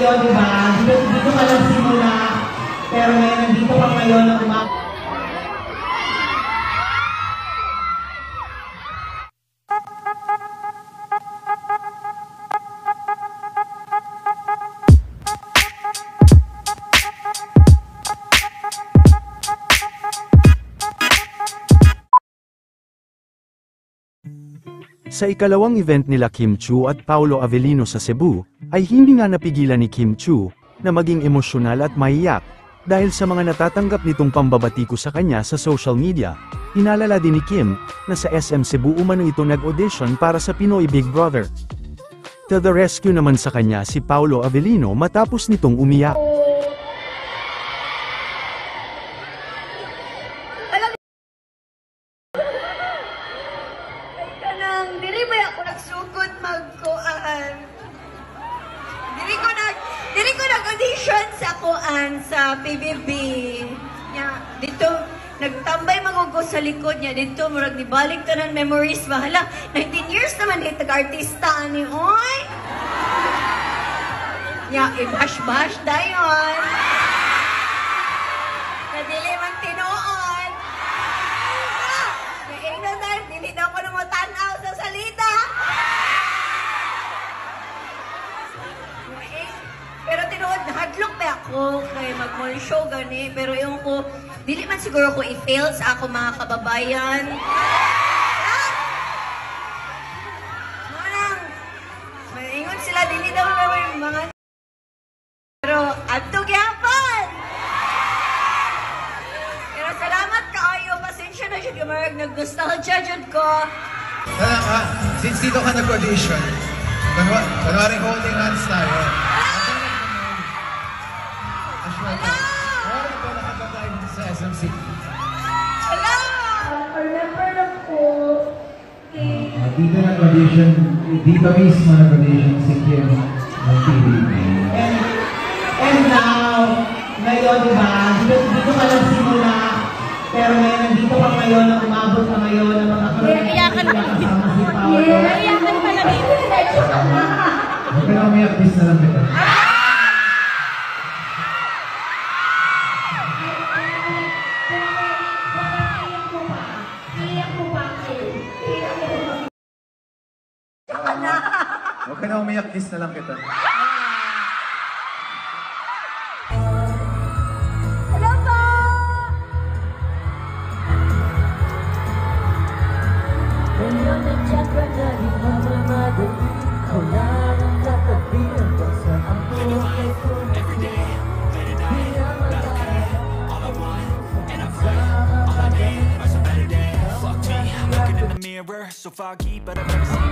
ngayon, di ba? Dito ka lang simula, pero ngayon, nandito ka ngayon na Sa ikalawang event nila Kim Chiu at Paolo Avellino sa Cebu, ay hindi nga napigilan ni Kim Chiu, na maging emosyonal at maiyak, dahil sa mga natatanggap nitong pambabatiko sa kanya sa social media. Inalala din ni Kim, na sa SM Cebu umano ito nag-audition para sa Pinoy Big Brother. To the rescue naman sa kanya si Paolo Avellino matapos nitong umiyak. Diri ko nag-audition sa kuan sa PBB. Nya dito nagtambay magugo sa likod niya dito murag nibalik tanan memories bahala. 19 years naman tag-artista ani oy. Nya i-bash-bash dayon. Kadili man tinuod. Kaya na dili daw ko na mo-tan-aw sa salita. Pero tinuod, hadlok pa ako kay mag-mall show gani. Pero yung ko, dili man siguro ko i-fail sa ako mga kababayan. Manang, maingon sila, dili daw na mga... Pero, adto gyapon! Pero salamat kaayo, pasensya na siya kamarag, nag-nostalgia jud ko. Since dito ka nag-audition, kunwari holding hands tayo. Sa SMC. Hello! Remember na po. Dito nag-audition, dito mismo nag-audition si Kim ng PBB. And now, ngayon, di ba? Dito ka lang simula, pero ngayon, nandito ka ngayon, na umabot ka ngayon, na magkakaroon Iyakan pa lang. Iyakan pa lang. Huwag ka na umiyak, bis na lang kita. Huwag ka na umiyak, kiss na lang kita. Hello po! So foggy, but I've never seen